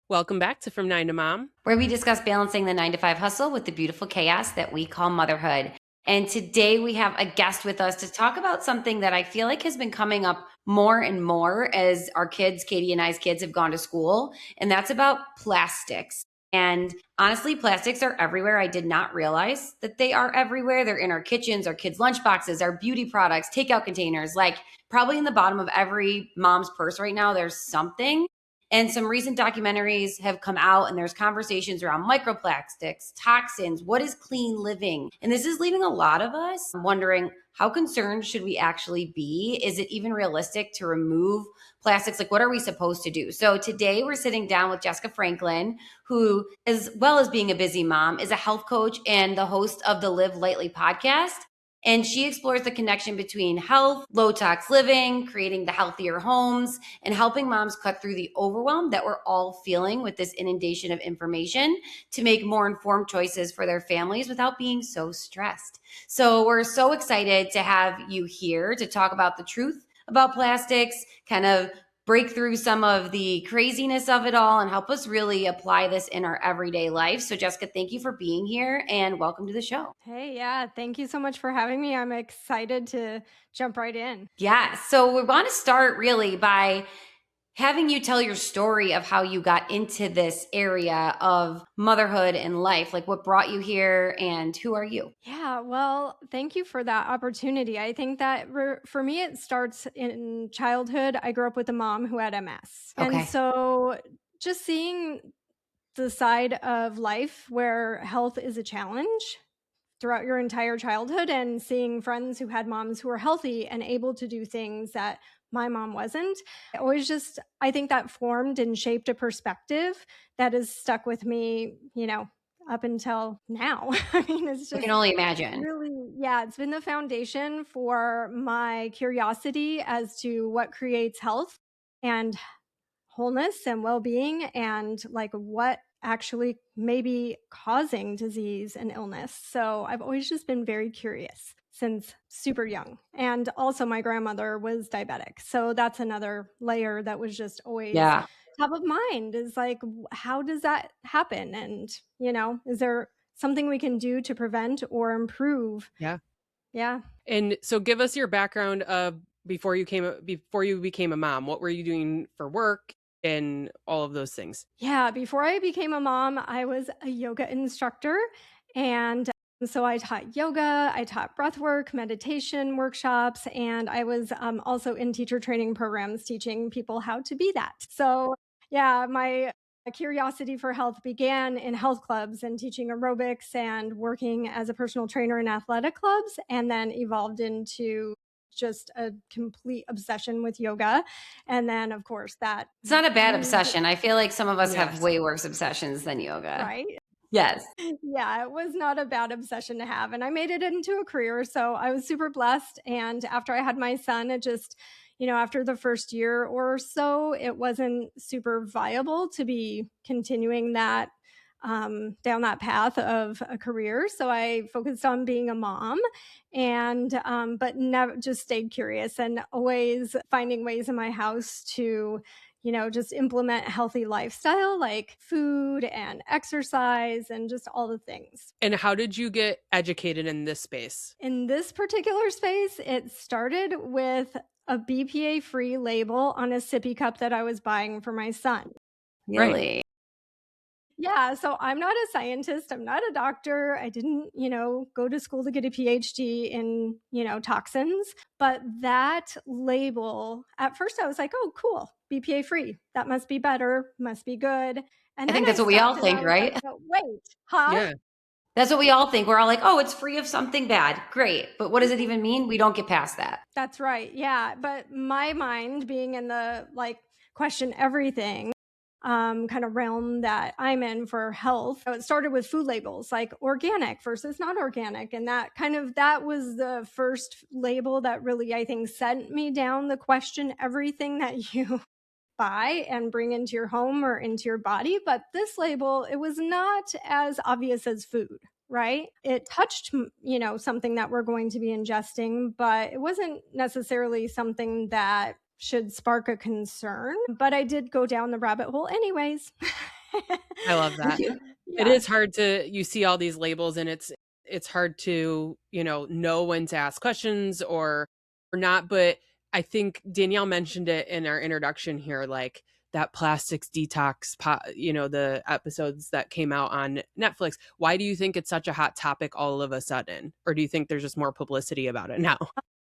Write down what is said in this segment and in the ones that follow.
Welcome back to From Nine to Mom. where we discuss balancing the 9 to 5 hustle with the beautiful chaos that we call motherhood. And today we have a guest with us to talk about something that I feel like has been coming up more and more as our kids, Katie and I's kids, have gone to school. And that's about plastics. And honestly, plastics are everywhere. I did not realize that they are everywhere. They're in our kitchens, our kids' lunch boxes, our beauty products, takeout containers, like probably in the bottom of every mom's purse right now, there's something. And some recent documentaries have come out, and there's conversations around microplastics, toxins, what is clean living? And this is leaving a lot of us wondering, how concerned should we actually be? Is it even realistic to remove plastics? Like, what are we supposed to do? So today we're sitting down with Jessica Franklin, who, as well as being a busy mom, is a health coach and the host of the Live Lightly podcast. And she explores the connection between health, low-tox living, creating the healthier homes, and helping moms cut through the overwhelm that we're all feeling with this inundation of information to make more informed choices for their families without being so stressed. So we're so excited to have you here to talk about the truth about plastics, kind of break through some of the craziness of it all and help us really apply this in our everyday life. So Jessica, thank you for being here and welcome to the show. Hey, yeah, thank you so much for having me. I'm excited to jump right in. Yeah. So we want to start really by having you tell your story of how you got into this area of motherhood and life, like what brought you here and who are you? Yeah, well, thank you for that opportunity. I think that for me, it starts in childhood. I grew up with a mom who had MS. And Okay. so just seeing the side of life where health is a challenge throughout your entire childhood and seeing friends who had moms who were healthy and able to do things that my mom wasn't. I think that formed and shaped a perspective that has stuck with me, up until now. I mean, it's I can just only imagine. really, yeah, it's been the foundation for my curiosity as to what creates health and wholeness and well-being and like what actually may be causing disease and illness. So I've always just been very curious since super young. And also my grandmother was diabetic. So that's another layer that was just always Yeah. top of mind is like, how does that happen? And, is there something we can do to prevent or improve? Yeah. Yeah. And so give us your background of before you became a mom. What were you doing for work and all of those things? Yeah, before I became a mom, I was a yoga instructor. And so I taught yoga, I taught breath work, meditation workshops, and I was also in teacher training programs teaching people how to be that. So, yeah, my curiosity for health began in health clubs and teaching aerobics and working as a personal trainer in athletic clubs, and then evolved into just a complete obsession with yoga. And then, of course, that It's not a bad moved obsession. I feel like some of us have Yes. way worse obsessions than yoga. right. Yes. Yeah, it was not a bad obsession to have. And I made it into a career. So I was super blessed. And after I had my son, it just, after the first year or so, it wasn't super viable to be continuing that down that path of a career. So I focused on being a mom and, but never just stayed curious and always finding ways in my house to just implement a healthy lifestyle like food and exercise and just all the things. And how did you get educated in this space? In this particular space, it started with a BPA free label on a sippy cup that I was buying for my son. Right. Really? Yeah, so I'm not a scientist, I'm not a doctor. I didn't, go to school to get a PhD in, toxins, but that label, at first I was like, "Oh, cool. BPA free. That must be better, must be good." And I then think I that's what we all stopped and think, I was like, right? "But wait, huh?" Yeah. That's what we all think. We're all like, oh, it's free of something bad. Great. But what does it even mean? We don't get past that. That's right. Yeah, but my mind being in the like question everything kind of realm that I'm in for health. So it started with food labels like organic versus not organic. And that was the first label that really, I think, sent me down the question everything that you buy and bring into your home or into your body. But this label, it was not as obvious as food. Right. It touched, something that we're going to be ingesting, but it wasn't necessarily something that should spark a concern. But I did go down the rabbit hole anyways. I love that. Thank you. It Yeah. is hard to you see all these labels and it's hard to, know when to ask questions or not, but I think Danielle mentioned it in our introduction here, like that plastics detox, the episodes that came out on Netflix. Why do you think it's such a hot topic all of a sudden? Or do you think there's just more publicity about it now?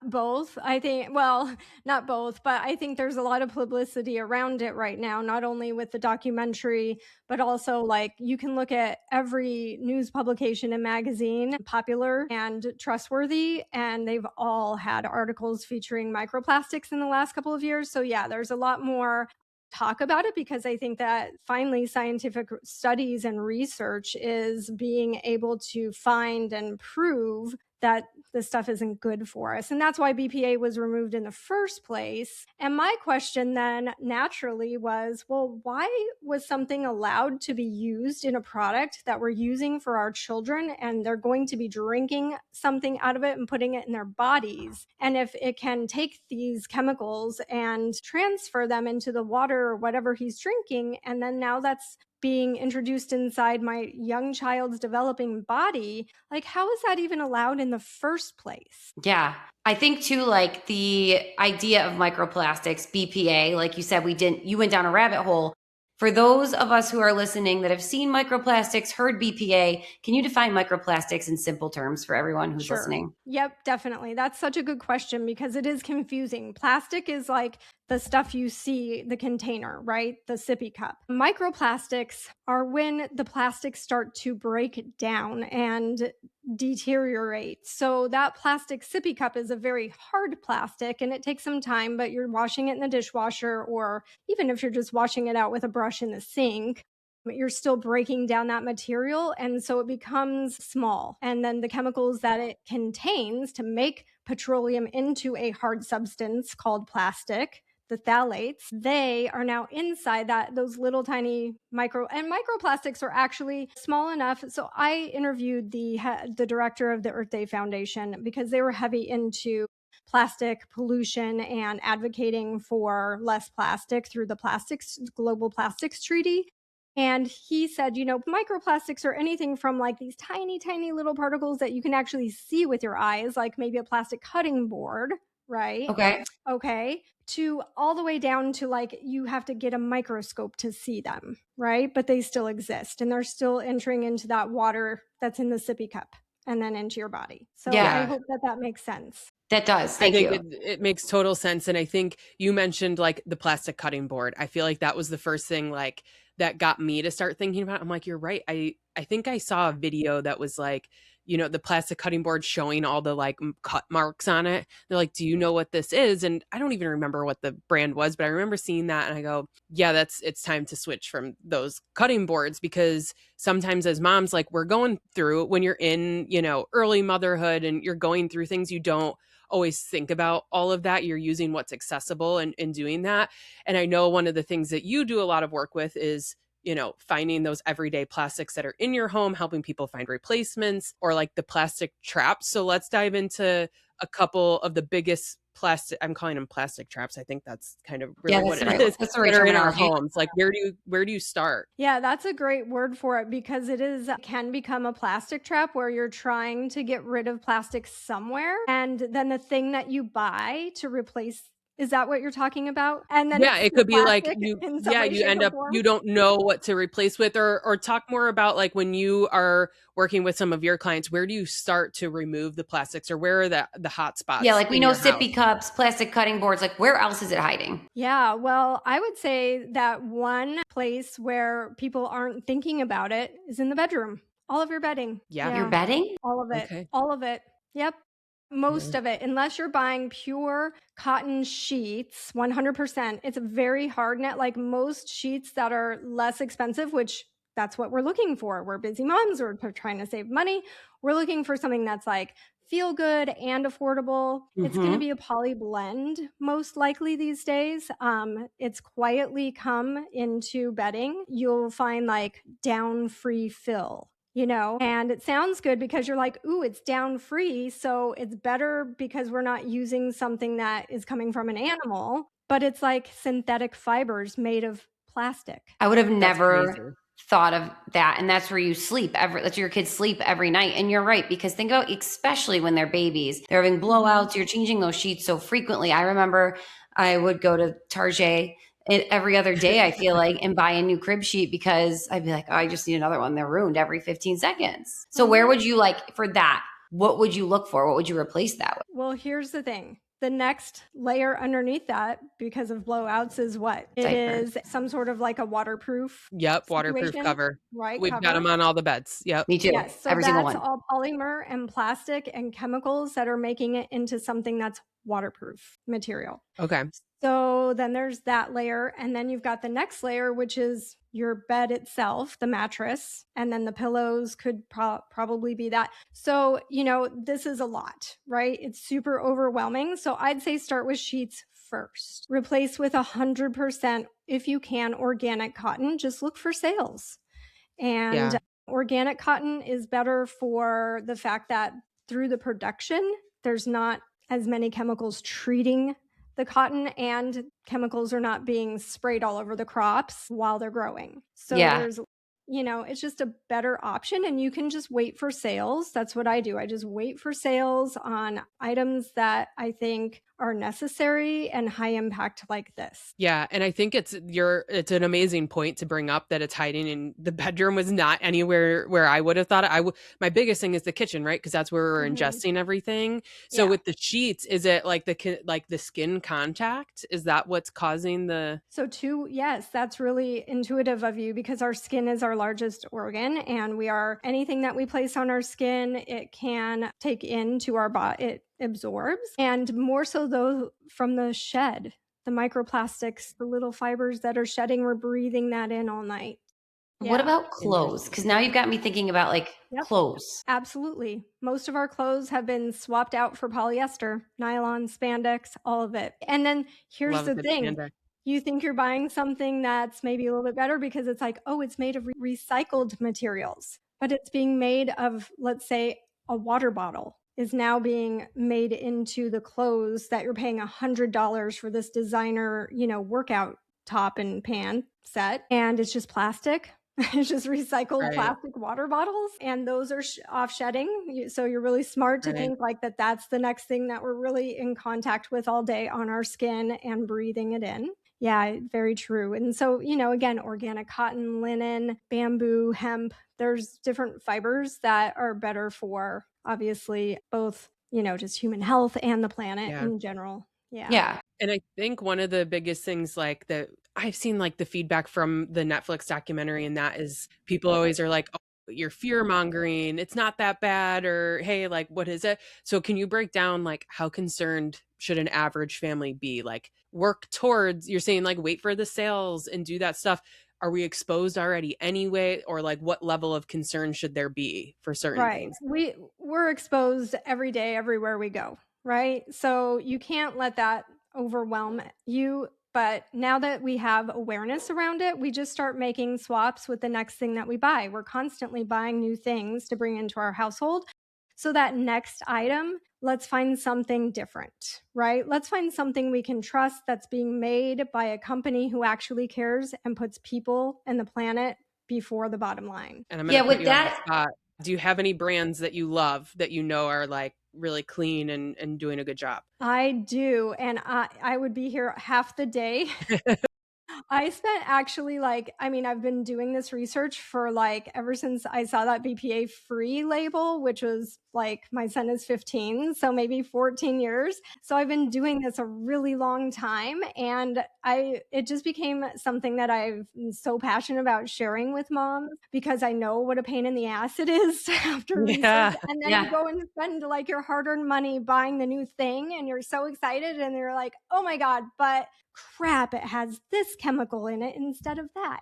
Both, I think. Well, not both, but I think there's a lot of publicity around it right now, not only with the documentary, but also like you can look at every news publication and magazine, popular and trustworthy, and they've all had articles featuring microplastics in the last couple of years. So, yeah, there's a lot more talk about it because I think that finally scientific studies and research is being able to find and prove that this stuff isn't good for us. And that's why BPA was removed in the first place. And my question then naturally was, well, why was something allowed to be used in a product that we're using for our children and they're going to be drinking something out of it and putting it in their bodies? And if it can take these chemicals and transfer them into the water or whatever he's drinking, and then now that's being introduced inside my young child's developing body, like how is that even allowed in the first place? Yeah. I think too, like the idea of microplastics, BPA, like you said, you went down a rabbit hole. For those of us who are listening that have seen microplastics, heard BPA, can you define microplastics in simple terms for everyone who's Sure. listening? Yep, definitely. That's such a good question because it is confusing. Plastic is like the stuff you see, the container, right? The sippy cup. Microplastics are when the plastics start to break down and deteriorate. So that plastic sippy cup is a very hard plastic and it takes some time, but you're washing it in the dishwasher, or even if you're just washing it out with a brush in the sink, you're still breaking down that material. And so it becomes small. And then the chemicals that it contains to make petroleum into a hard substance called plastic, the phthalates, they are now inside those little tiny microplastics are actually small enough. So I interviewed the director of the Earth Day Foundation because they were heavy into plastic pollution and advocating for less plastic through the global plastics treaty. And he said, microplastics are anything from like these tiny, tiny little particles that you can actually see with your eyes, like maybe a plastic cutting board, right? Okay. Okay. To all the way down to like you have to get a microscope to see them, right? But they still exist and they're still entering into that water that's in the sippy cup and then into your body. So Yeah. I hope that makes sense. That does. I Thank think you. it makes total sense. And I think you mentioned like the plastic cutting board. I feel like that was the first thing like that got me to start thinking about it. I'm like, you're right. I think I saw a video that was like, the plastic cutting board showing all the like cut marks on it. They're like, do you know what this is? And I don't even remember what the brand was, but I remember seeing that and I go, yeah, it's time to switch from those cutting boards because sometimes as moms, like we're going through when you're in, early motherhood and you're going through things, you don't always think about all of that. You're using what's accessible and doing that. And I know one of the things that you do a lot of work with is, finding those everyday plastics that are in your home, helping people find replacements or like the plastic traps. So let's dive into a couple of the biggest plastic, I'm calling them plastic traps. I think that's kind of really what it is. That's the right that are in our terminology. homes. Like where do you start? Yeah, that's a great word for it because can become a plastic trap where you're trying to get rid of plastic somewhere. And then the thing that you buy to replace, is that what you're talking about? And then Yeah, it could be like you end up you don't know what to replace with or talk more about like when you are working with some of your clients, where do you start to remove the plastics or where are the hot spots? Yeah, like we know sippy house? cups, plastic cutting boards, like where else is it hiding? Yeah, well, I would say that one place where people aren't thinking about it is in the bedroom. All of your bedding. Yeah. Your bedding? All of it. Okay. All of it. Yep. Most of it, unless you're buying pure cotton sheets, 100%. It's a very hard net. Like most sheets that are less expensive, which that's what we're looking for. We're busy moms. We're trying to save money. We're looking for something that's like feel good and affordable. It's going to be a poly blend most likely these days. It's quietly come into bedding. You'll find like down free fill. And it sounds good because you're like, ooh, it's down free. So it's better because we're not using something that is coming from an animal, but it's like synthetic fibers made of plastic. I would have never thought of that. And that's where you sleep that's your kids sleep every night. And you're right, because think about, especially when they're babies, they're having blowouts, you're changing those sheets so frequently. I remember I would go to Target every other day, I feel like, and buy a new crib sheet because I'd be like, oh, I just need another one. They're ruined every 15 seconds. So where would you for that? What would you look for? What would you replace that with? Well, here's the thing. The next layer underneath that, because of blowouts, is what? It Diapers. is some sort of like a waterproof waterproof situation, cover. right? We've got them on all the beds. Yep. Me too. Yes, so every single that's one. all polymer and plastic and chemicals that are making it into something that's waterproof material. Okay. So then there's that layer. And then you've got the next layer, which is your bed itself, the mattress. And then the pillows could probably be that. So, this is a lot, right? It's super overwhelming. So I'd say start with sheets first. Replace with 100%, if you can, organic cotton. Just look for sales. And organic cotton is better for the fact that through the production, there's not as many chemicals treating the cotton, and chemicals are not being sprayed all over the crops while they're growing. So there's, it's just a better option, and you can just wait for sales. That's what I do. I just wait for sales on items that I think are necessary and high impact like this. Yeah. And I think it's an amazing point to bring up that it's hiding in the bedroom was not anywhere where I would have thought it. My biggest thing is the kitchen, right? Because that's where we're ingesting everything. So with the sheets, is it like the skin contact? Is that what's causing the? So yes, that's really intuitive of you, because our skin is our largest organ, and anything that we place on our skin, it can take into our body. It absorbs, and more so though from the shed, the microplastics, the little fibers that are shedding, we're breathing that in all night. What about clothes? Because now you've got me thinking about clothes. Absolutely. Most of our clothes have been swapped out for polyester, nylon, spandex, all of it. And then here's the thing. Spandex. You think you're buying something that's maybe a little bit better because it's like, oh, it's made of recycled materials, but it's being made of, let's say, a water bottle is now being made into the clothes that you're paying $100 for this designer, workout top and pant set. And it's just plastic. It's just recycled plastic water bottles. And those are off shedding. So you're really smart to think that's the next thing that we're really in contact with all day on our skin and breathing it in. Yeah, very true. And so, again, organic cotton, linen, bamboo, hemp, there's different fibers that are better for, obviously, both, just human health and the planet in general. Yeah. And I think one of the biggest things that I've seen the feedback from the Netflix documentary, and that is people always are like, oh, you're fear mongering. It's not that bad. Or, hey, what is it? So can you break down how concerned should an average family be? Work towards, you're saying wait for the sales and do that stuff. Are we exposed already anyway? Or what level of concern should there be for certain things? We're exposed every day, everywhere we go. Right. So you can't let that overwhelm you. But now that we have awareness around it, we just start making swaps with the next thing that we buy. We're constantly buying new things to bring into our household. So that next item, let's find something different, right? Let's find something we can trust that's being made by a company who actually cares and puts people and the planet before the bottom line. And I'm going to put you on the spot. Do you have any brands that you love that are really clean and doing a good job? I do. And I would be here half the day. I spent actually I've been doing this research for ever since I saw that BPA free label, which was my son is 15, so maybe 14 years. So I've been doing this a really long time, and it just became something that I'm so passionate about sharing with moms, because I know what a pain in the ass it is to have to research, and then you go and spend your hard-earned money buying the new thing, and you're so excited, and you're like, oh my God, but crap, it has this chemical in it instead of that,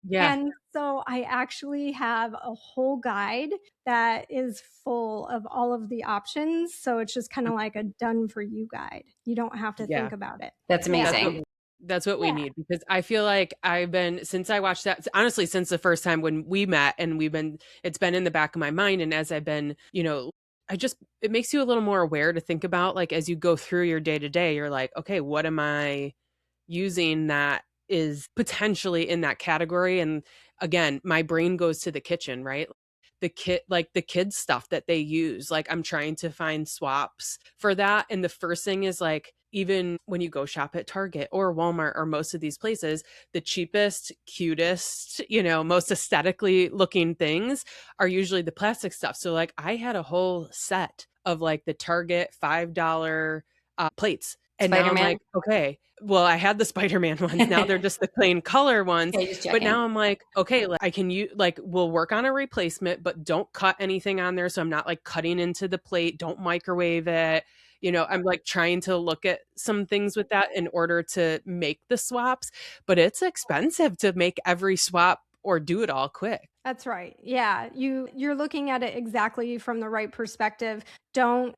Yeah. And so I actually have a whole guide that is full of all of the options. So it's just kind of like a done for you guide. You don't have to think about it. That's amazing. That's what we need, because I feel like since I watched that, honestly, since the first time when we met, and it's been in the back of my mind. And as I've been, it makes you a little more aware to think about, as you go through your day to day, you're like, okay, what am I using that is potentially in that category? And again, my brain goes to the kitchen, right? The kids stuff that they use. Like I'm trying to find swaps for that. And the first thing is like, even when you go shop at Target or Walmart or most of these places, the cheapest, cutest, most aesthetically looking things are usually the plastic stuff. So like I had a whole set of like the Target $5 plates. And now I'm Spider-Man? like, okay, well, I had the Spider-Man ones. Now they're just the plain color ones. Okay, just But checking. now I'm like, okay, like, I can use, like, we'll work on a replacement, but don't cut anything on there. So I'm not like cutting into the plate. Don't microwave it. I'm like trying to look at some things with that in order to make the swaps, but it's expensive to make every swap or do it all quick. That's right. Yeah, you're looking at it exactly from the right perspective. Don't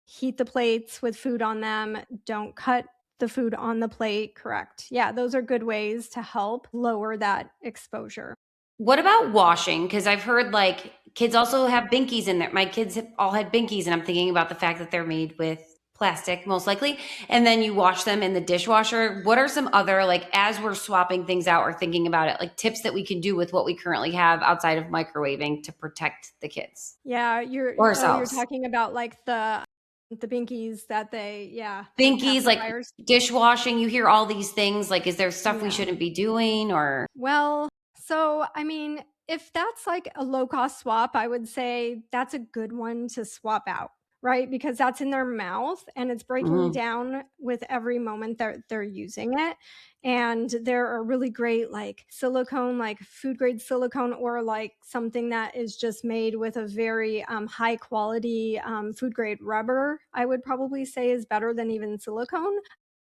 heat the plates with food on them. Don't cut the food on the plate. Correct. Yeah, those are good ways to help lower that exposure. What about washing? Because I've heard like kids also have binkies in there. My kids have all had binkies, and I'm thinking about the fact that they're made with plastic, most likely. And then you wash them in the dishwasher. What are some other, like, as we're swapping things out or thinking about it, like tips that we can do with what we currently have outside of microwaving to protect the kids Yeah, or you're ourselves? talking about like the binkies that the Binkies, like pacifiers. dishwashing, you hear all these things. Like, is there stuff we Yeah. shouldn't be doing or? Well, so I mean, if that's like a low cost swap, I would say that's a good one to swap out, right? Because that's in their mouth and it's breaking Mhm. down with every moment that they're using it. And there are really great like silicone, like food grade silicone, or like something that is just made with a very high quality food grade rubber, I would probably say is better than even silicone.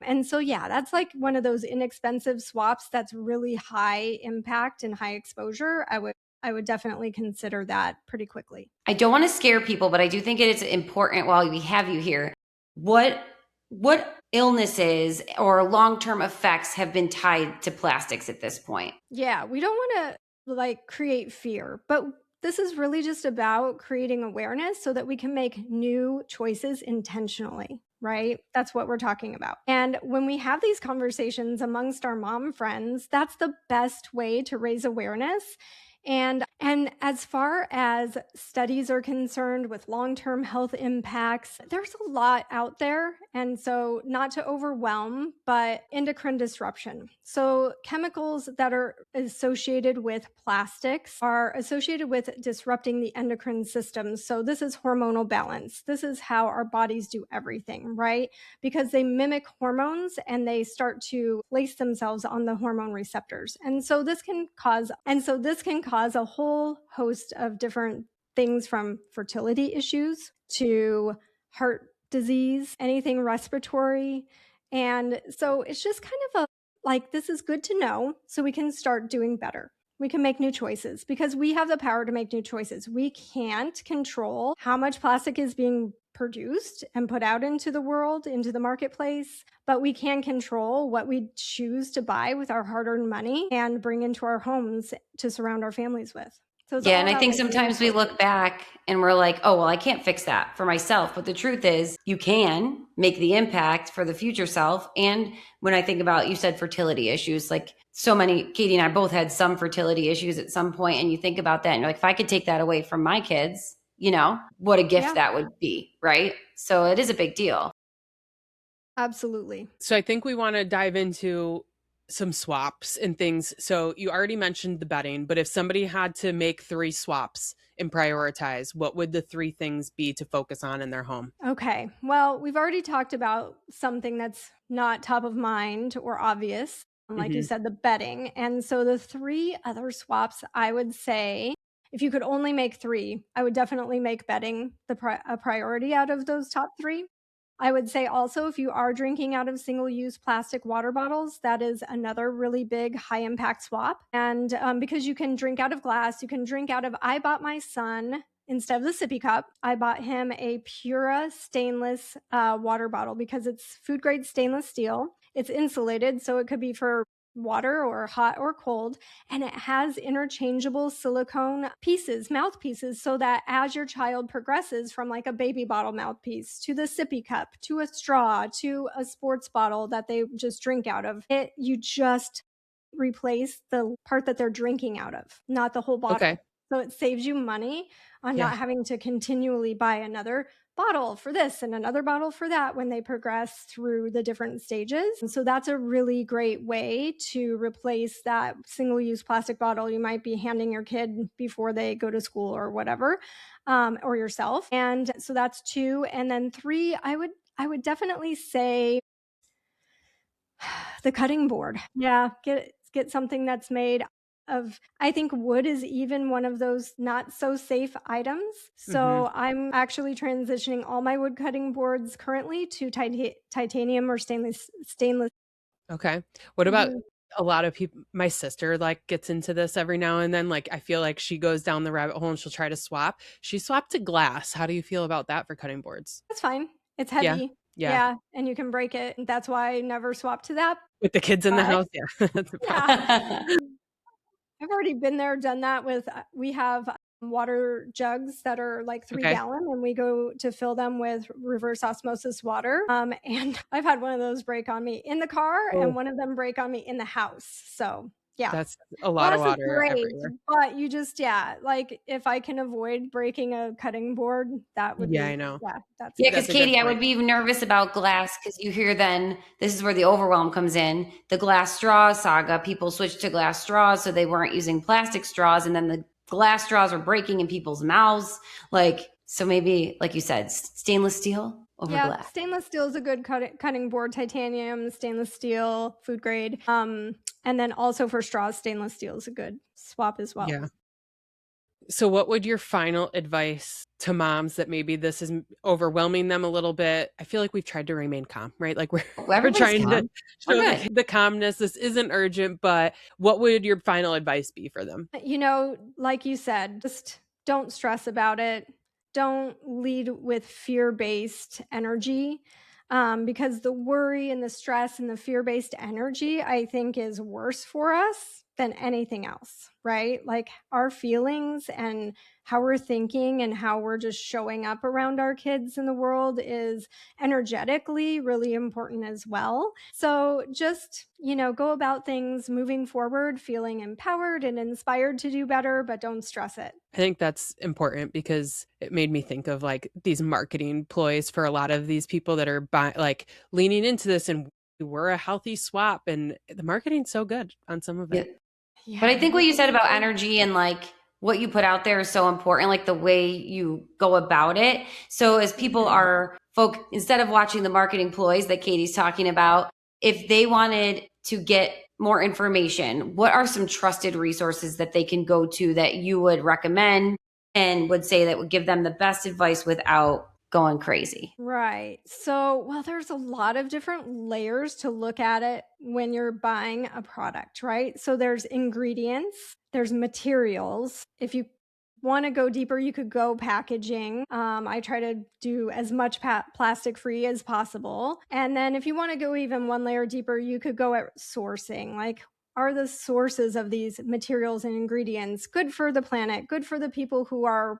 And so, yeah, that's like one of those inexpensive swaps that's really high impact and high exposure. I would definitely consider that pretty quickly. I don't want to scare people, but I do think it is important while we have you here. What illnesses or long-term effects have been tied to plastics at this point? Yeah, we don't want to like create fear, but this is really just about creating awareness so that we can make new choices intentionally, right? That's what we're talking about. And when we have these conversations amongst our mom friends, that's the best way to raise awareness. And as far as studies are concerned with long-term health impacts, there's a lot out there. And so not to overwhelm, but endocrine disruption. So chemicals that are associated with plastics are associated with disrupting the endocrine system. So this is hormonal balance. This is how our bodies do everything, right? Because they mimic hormones and they start to place themselves on the hormone receptors. And so this can cause a whole host of different things, from fertility issues to heart disease, anything respiratory. And so it's just kind of a like, this is good to know so we can start doing better. We can make new choices because we have the power to make new choices. We can't control how much plastic is being produced and put out into the world, into the marketplace, but we can control what we choose to buy with our hard earned money and bring into our homes to surround our families with. So it's Yeah, all and I about think making new sometimes we choices. look back and we're like, oh, well, I can't fix that for myself. But the truth is, you can make the impact for the future self. And when I think about, you said fertility issues, like so many, Katie and I both had some fertility issues at some point, and you think about that and you're like, if I could take that away from my kids, what a gift Yeah, that would be, right? So it is a big deal. absolutely. So I think we want to dive into some swaps and things. So you already mentioned the bedding, but if somebody had to make 3 swaps and prioritize, what would the 3 things be to focus on in their home? Okay. Well, we've already talked about something that's not top of mind or obvious, like you Mhm. said, the bedding. And so the 3 other swaps, I would say, if you could only make 3, I would definitely make bedding a priority out of those top 3. I would say also, if you are drinking out of single use plastic water bottles, that is another really big high impact swap. And because you can drink out of glass, you can drink out of, I bought my son, instead of the sippy cup, I bought him a Pura stainless water bottle because it's food grade stainless steel. It's insulated, so it could be for water or hot or cold, and it has interchangeable silicone pieces, mouthpieces, so that as your child progresses from like a baby bottle mouthpiece to the sippy cup to a straw to a sports bottle that they just drink out of, replace the part that they're drinking out of, not the whole bottle. Okay. So it saves you money on Yeah. not having to continually buy another bottle for this and another bottle for that when they progress through the different stages. And so that's a really great way to replace that single-use plastic bottle you might be handing your kid before they go to school or whatever, or yourself. And so that's 2. And then 3, I would definitely say the cutting board. Yeah, get something that's made of, I think wood is even one of those not so safe items. So I'm actually transitioning all my wood cutting boards currently to titanium or stainless. Okay. What about Mhm. a lot of people? My sister like gets into this every now and then. Like I feel like she goes down the rabbit hole and she'll try to swap. She swapped to glass. How do you feel about that for cutting boards? That's fine. It's Yeah. heavy. Yeah. Yeah, and you can break it. That's why I never swap to that. With the kids in the But house. Yeah. That's a problem. yeah, I've already been there, done that with, we have water jugs that are like 3 Okay. gallon, and we go to fill them with reverse osmosis water. And I've had one of those break on me in the car and Oh, one of them break on me in the house. So yeah, that's a lot of glass is water great, everywhere. but you just, yeah, like if I can avoid breaking a cutting board, that would Yeah, be, I know. yeah, that's Yeah, good. because That's a good Katie, I point. would be nervous about glass because you hear then this is where the overwhelm comes in. The glass straw saga, people switched to glass straws, so they weren't using plastic straws, and then the glass straws were breaking in people's mouths. Like, so maybe, like you said, stainless steel over Yeah, glass. stainless steel is a good cutting board. Titanium, stainless steel, food grade. And then also for straws, stainless steel is a good swap as well. Yeah. So what would your final advice to moms that maybe this is overwhelming them a little bit? I feel like we've tried to remain calm, right? Like we're Everybody's trying to calm. We're show good. the calmness. This isn't urgent, but what would your final advice be for them? Like you said, just don't stress about it. Don't lead with fear-based energy, because the worry and the stress and the fear-based energy, I think, is worse for us than anything else, right? Like our feelings and how we're thinking and how we're just showing up around our kids in the world is energetically really important as well. So just, go about things moving forward, feeling empowered and inspired to do better, but don't stress it. I think that's important because it made me think of like these marketing ploys for a lot of these people that are like leaning into this and we're a healthy swap and the marketing's so good on some of Yeah. it. Yeah. But I think what you said about energy and like what you put out there is so important, like the way you go about it. So as people are instead of watching the marketing ploys that Katie's talking about, if they wanted to get more information, what are some trusted resources that they can go to that you would recommend and would say that would give them the best advice without going crazy? Right. So, well, there's a lot of different layers to look at it when you're buying a product, right? So, there's ingredients, there's materials. If you want to go deeper, you could go packaging. I try to do as much plastic free as possible. And then, if you want to go even one layer deeper, you could go at sourcing. Like, are the sources of these materials and ingredients good for the planet, good for the people who are,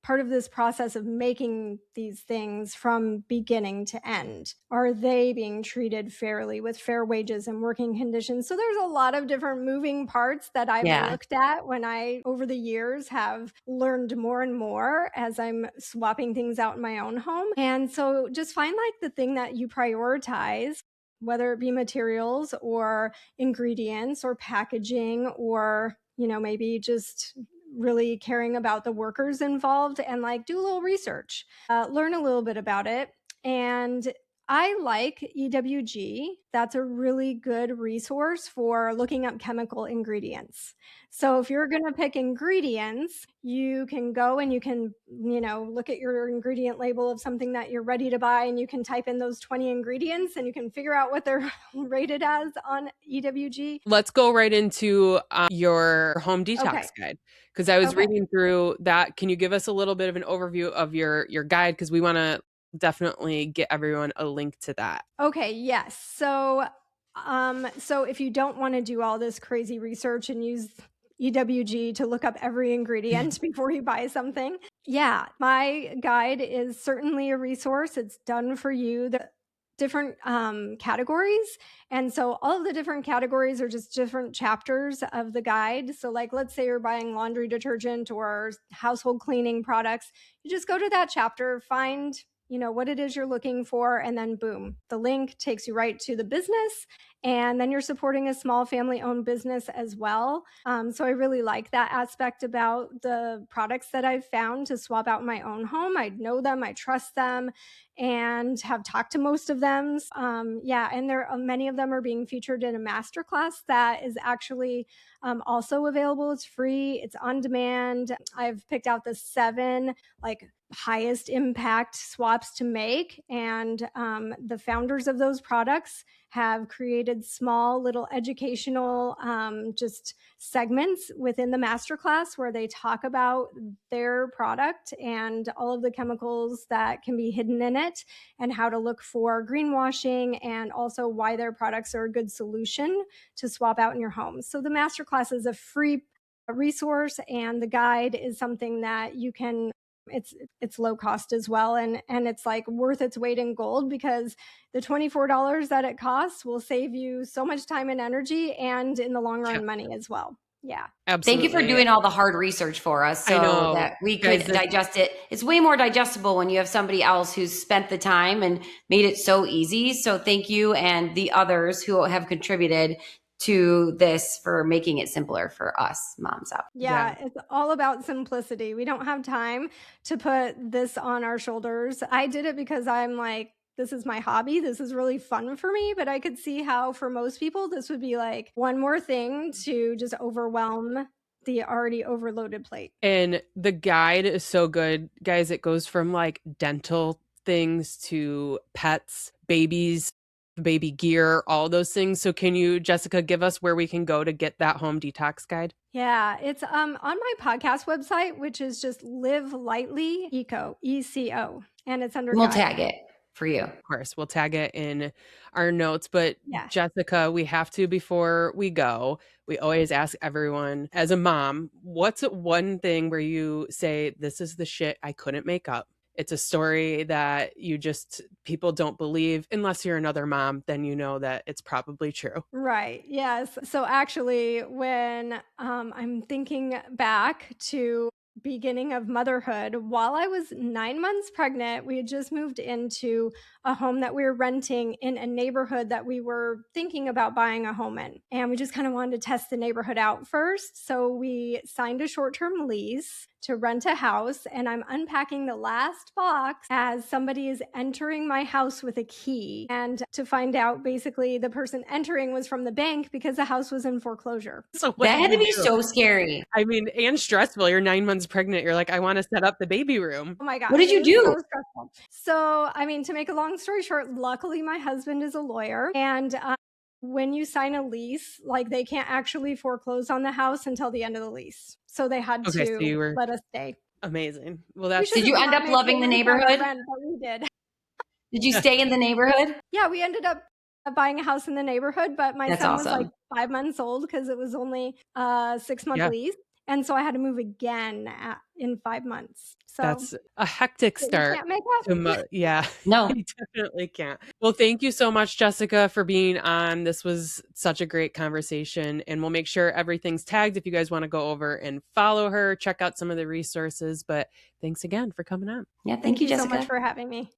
part of this process of making these things from beginning to end? Are they being treated fairly with fair wages and working conditions? So there's a lot of different moving parts that I've Yeah. looked at when I, over the years, have learned more and more as I'm swapping things out in my own home. And so just find like the thing that you prioritize, whether it be materials or ingredients or packaging or, maybe just really caring about the workers involved, and like do a little research, learn a little bit about it. And I like EWG. That's a really good resource for looking up chemical ingredients. So if you're going to pick ingredients, you can go and you can, look at your ingredient label of something that you're ready to buy, and you can type in those 20 ingredients and you can figure out what they're rated as on EWG. Let's go right into your home detox guide because I was reading through that. Can you give us a little bit of an overview of your guide? Because we want to definitely get everyone a link to that. Okay, yes. So if you don't want to do all this crazy research and use EWG to look up every ingredient before you buy something, yeah, my guide is certainly a resource. It's done for you. different categories. And so all of the different categories are just different chapters of the guide. So like, let's say you're buying laundry detergent or household cleaning products, you just go to that chapter, find what it is you're looking for, and then boom, the link takes you right to the business. And then you're supporting a small family-owned business as well. So I really like that aspect about the products that I've found to swap out in my own home. I know them, I trust them, and have talked to most of them. And there many of them are being featured in a masterclass that is actually also available. It's free, it's on demand. I've picked out the 7 highest impact swaps to make, and the founders of those products have created small little educational just segments within the masterclass where they talk about their product and all of the chemicals that can be hidden in it, and how to look for greenwashing, and also why their products are a good solution to swap out in your home. So the masterclass is a free resource, and the guide is something that you can it's low cost as well, and it's like worth its weight in gold, because the $24 that it costs will save you so much time and energy, and in the long run money as well. Yeah. Absolutely. Thank you for doing all the hard research for us so that we could digest it. It's way more digestible when you have somebody else who's spent the time and made it so easy. So thank you and the others who have contributed to this for making it simpler for us moms out. Yeah, it's all about simplicity. We don't have time to put this on our shoulders. I did it because I'm like, this is my hobby. This is really fun for me. But I could see how for most people, this would be like one more thing to just overwhelm the already overloaded plate. And the guide is so good, guys. It goes from like dental things to pets, babies, baby gear, all those things. So can you, Jessica, give us where we can go to get that home detox guide? Yeah, it's on my podcast website, which is just Live Lightly Eco, ECO, and it's under We'll guide. tag it for you. Of course, we'll tag it in our notes. But Jessica, we have to, before we go, we always ask everyone, as a mom, what's one thing where you say, this is the shit I couldn't make up? It's a story that people don't believe. Unless you're another mom, then you know that it's probably true. Right. Yes. So actually, when I'm thinking back to beginning of motherhood, while I was 9 months pregnant, we had just moved into a home that we were renting in a neighborhood that we were thinking about buying a home in. And we just kind of wanted to test the neighborhood out first. So we signed a short-term lease to rent a house, and I'm unpacking the last box as somebody is entering my house with a key, and to find out basically the person entering was from the bank because the house was in foreclosure. So that had to be so scary. I mean, and stressful. You're 9 months pregnant. You're like, I want to set up the baby room. Oh my God. What did you do? So stressful. So, I mean, to make a long story short, luckily my husband is a lawyer, and when you sign a lease, like they can't actually foreclose on the house until the end of the lease. So they had to let us stay. Amazing. Well, did you end up loving the neighborhood? We did. Did you stay in the neighborhood? Yeah, we ended up buying a house in the neighborhood, but my son was like 5 months old because it was only a 6-month lease. And so I had to move again in 5 months. So that's a hectic start. You can't make up. Yeah. No. You definitely can't. Well, thank you so much, Jessica, for being on. This was such a great conversation. And we'll make sure everything's tagged if you guys want to go over and follow her, check out some of the resources. But thanks again for coming on. Yeah, thank you, Jessica. so much for having me.